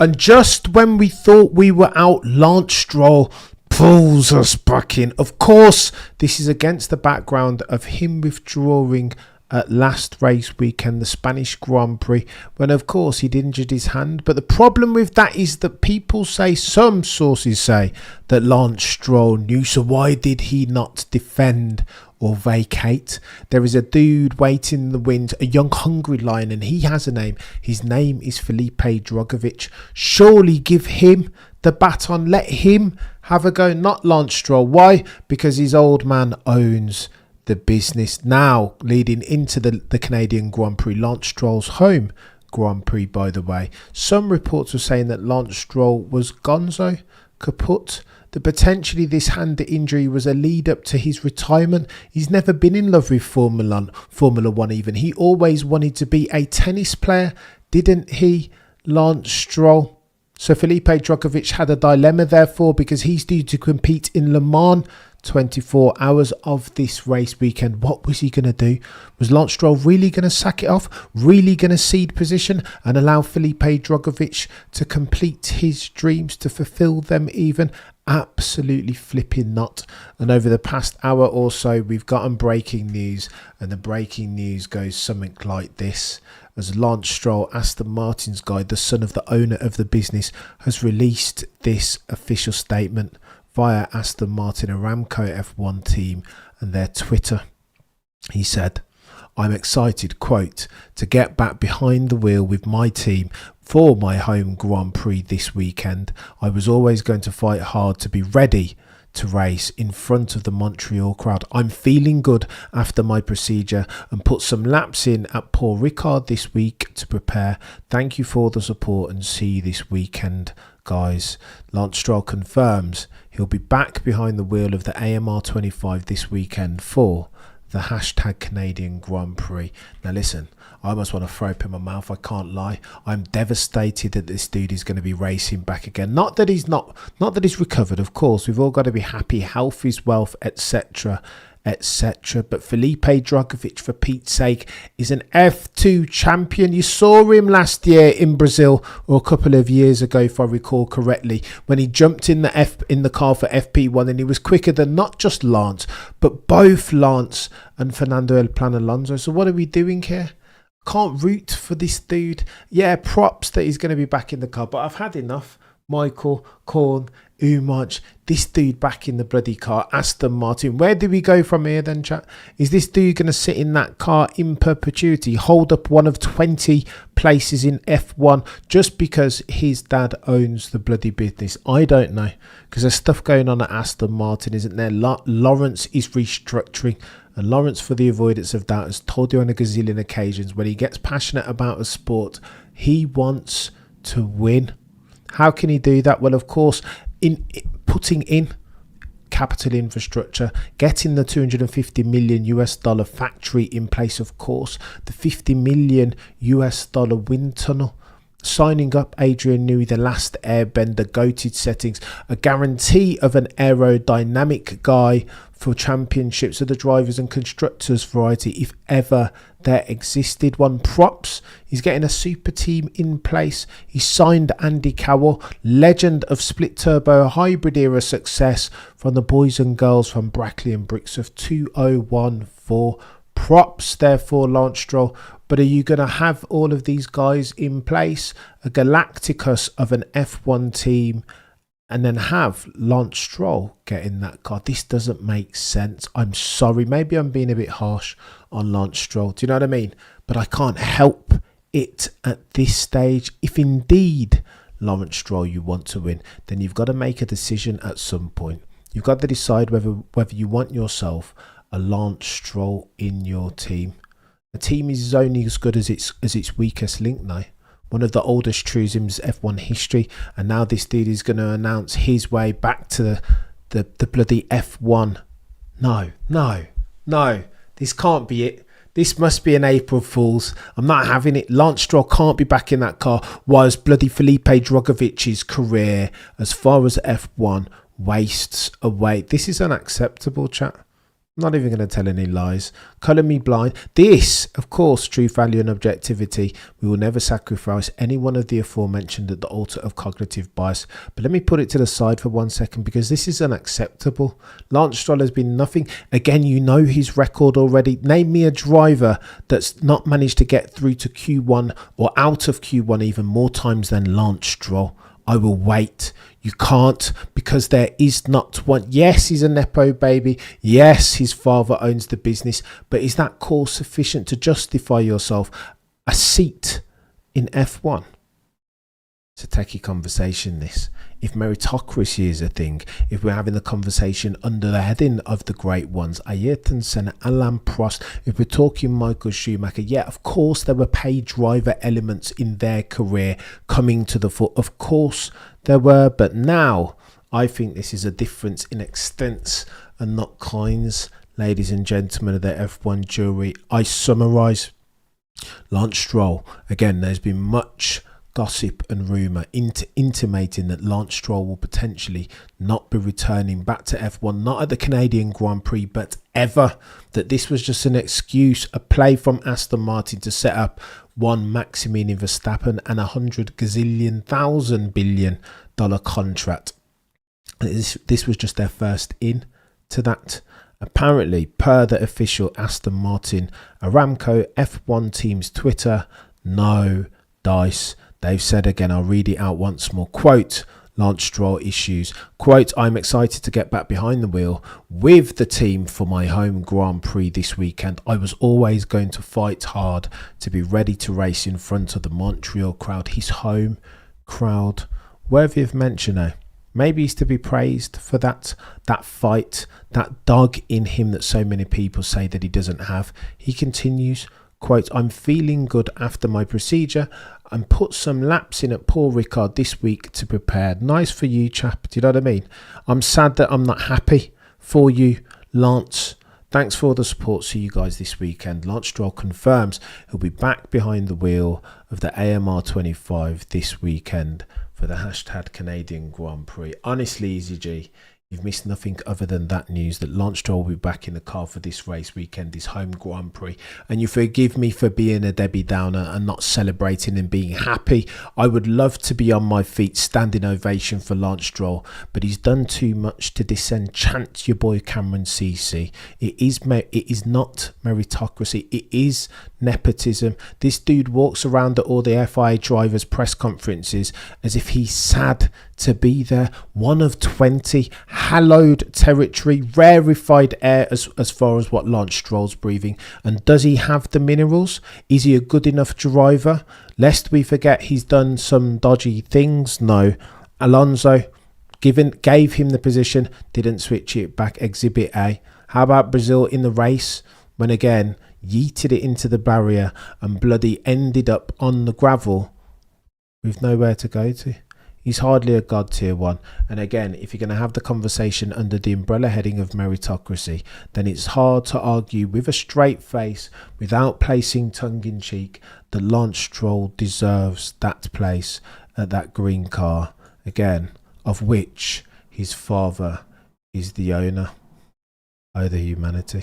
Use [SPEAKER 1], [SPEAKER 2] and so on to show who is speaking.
[SPEAKER 1] And just when we thought we were out, Lance Stroll pulls us back in. Of course, this is against the background of him withdrawing at last race weekend, the Spanish Grand Prix, when of course he'd injured his hand. But the problem with that is that people say, some sources say, that Lance Stroll knew, so why did he not defend or vacate? There is a dude waiting in the wings, a young hungry lion, and he has a name. His name is Felipe Drugovich. Surely give him the baton, let him have a go, not Lance Stroll. Why? Because his old man owns the business. Now leading into the Canadian Grand Prix, Lance Stroll's home Grand Prix, by the way, some reports were saying that Lance Stroll was gonzo, kaput, that potentially this hand injury was a lead up to his retirement. He's never been in love with Formula One even. He always wanted to be a tennis player, didn't he, Lance Stroll? So Felipe Drugovich had a dilemma therefore, because he's due to compete in Le Mans 24 hours of this race weekend. What was he going to do? Was Lance Stroll really going to sack it off? Really going to cede position and allow Felipe Drugovich to complete his dreams, to fulfill them even? Absolutely flipping not. And over the past hour or so, we've gotten breaking news, and the breaking news goes something like this. As Lance Stroll, Aston Martin's guy, the son of the owner of the business, has released this official statement via Aston Martin Aramco F1 team and their Twitter. He said, "I'm excited, quote, to get back behind the wheel with my team for my home Grand Prix this weekend. I was always going to fight hard to be ready to race in front of the Montreal crowd. I'm feeling good after my procedure and put some laps in at Paul Ricard this week to prepare. Thank you for the support and see you this weekend, guys." Lance Stroll confirms he'll be back behind the wheel of the AMR 25 this weekend for the hashtag Canadian Grand Prix. Now listen, I almost want to throw up in my mouth, I can't lie. I'm devastated that this dude is going to be racing back again. Not that he's recovered, of course. We've all got to be happy, health is wealth, etc, etc. But Felipe Drugovich, for Pete's sake, is an F2 champion. You saw him last year in Brazil, or a couple of years ago, if I recall correctly, when he jumped in the car for FP1, and he was quicker than not just Lance, but both Lance and Fernando El Plan Alonso. So what are we doing here? Can't root for this dude. Yeah, props that he's going to be back in the car, but I've had enough. Michael, Korn, Umaj, this dude back in the bloody car, Aston Martin. Where do we go from here then, chat? Is this dude going to sit in that car in perpetuity, hold up one of 20 places in F1 just because his dad owns the bloody business? I don't know, because there's stuff going on at Aston Martin, isn't there? Lawrence is restructuring, and Lawrence, for the avoidance of doubt, has told you on a gazillion occasions, when he gets passionate about a sport, he wants to win. How can he do that? Well, of course, in putting in capital infrastructure, getting the $250 million US factory in place, of course, the $50 million US wind tunnel, signing up Adrian Newey, the last airbender, goated settings, a guarantee of an aerodynamic guy for championships of the drivers and constructors variety, if ever there existed one. Props, he's getting a super team in place. He signed Andy Cowell, legend of split turbo hybrid era success from the boys and girls from Brackley and Bricks of 2014. Props therefore, Lance Stroll. But are you going to have all of these guys in place, a Galacticus of an F1 team, and then have Lance Stroll get in that car? This doesn't make sense. I'm sorry, maybe I'm being a bit harsh on Lance Stroll, do you know what I mean? But I can't help it at this stage. If indeed, Lawrence Stroll, you want to win, then you've got to make a decision at some point. You've got to decide whether you want yourself a Lance Stroll in your team. A team is only as good as its weakest link now. One of the oldest truisms F1 history, and now this dude is going to announce his way back to the bloody F1. No, this can't be it. This must be an April Fool's. I'm not having it. Lance Stroll can't be back in that car whilst bloody Felipe Drugovich's career, as far as F1, wastes away. This is unacceptable, chat. I'm not even going to tell any lies. Colour me blind. This, of course, truth, value and objectivity. We will never sacrifice any one of the aforementioned at the altar of cognitive bias. But let me put it to the side for 1 second, because this is unacceptable. Lance Stroll has been nothing. Again, you know his record already. Name me a driver that's not managed to get through to Q1 or out of Q1 even more times than Lance Stroll. I will wait. You can't, because there is not one. Yes, he's a Nepo baby. Yes, his father owns the business. But is that call sufficient to justify yourself a seat in F1? It's a techie conversation, this. If meritocracy is a thing, if we're having the conversation under the heading of the great ones, Ayrton Senna, Alain Prost, if we're talking Michael Schumacher, yeah, of course there were paid driver elements in their career coming to the fore. Of course there were, but now I think this is a difference in extents and not kinds. Ladies and gentlemen of the F1 jury, I summarise. Lance Stroll, again, there's been much gossip and rumour intimating that Lance Stroll will potentially not be returning back to F1, not at the Canadian Grand Prix, but ever. That this was just an excuse, a play from Aston Martin to set up one Maximilian Verstappen and $100 billion contract. This was just their first in to that. Apparently, per the official Aston Martin Aramco F1 team's Twitter, no dice. They've said again, I'll read it out once more, quote, Lance Stroll issues, quote, I'm excited to get back behind the wheel with the team for my home Grand Prix this weekend. I was always going to fight hard to be ready to race in front of the Montreal crowd, his home crowd. Worthy of mention, eh? Maybe he's to be praised for that fight, that dog in him that so many people say that he doesn't have. He continues, quote, I'm feeling good after my procedure and put some laps in at Paul Ricard this week to prepare. Nice for you, chap. Do you know what I mean? I'm sad that I'm not happy for you, Lance. Thanks for all the support. See you guys this weekend. Lance Stroll confirms he'll be back behind the wheel of the AMR 25 this weekend for the hashtag Canadian Grand Prix. Honestly, Easy G, you've missed nothing other than that news that Lance Stroll will be back in the car for this race weekend, this home Grand Prix. And you forgive me for being a Debbie Downer and not celebrating and being happy. I would love to be on my feet, standing ovation for Lance Stroll, but he's done too much to disenchant your boy Cameron CC. It is not meritocracy. It is nepotism. This dude walks around at all the FIA drivers' press conferences as if he's sad to be there. One of 20, hallowed territory, rarefied air as far as what Lance Stroll's breathing. And does he have the minerals? Is he a good enough driver? Lest we forget he's done some dodgy things. No. Alonso gave him the position, didn't switch it back. Exhibit A. How about Brazil in the race when again yeeted it into the barrier and bloody ended up on the gravel with nowhere to go to? He's hardly a god tier one. And again, if you're going to have the conversation under the umbrella heading of meritocracy, then it's hard to argue with a straight face, without placing tongue in cheek, that Lance Stroll deserves that place at that green car, again, of which his father is the owner. Oh, the humanity.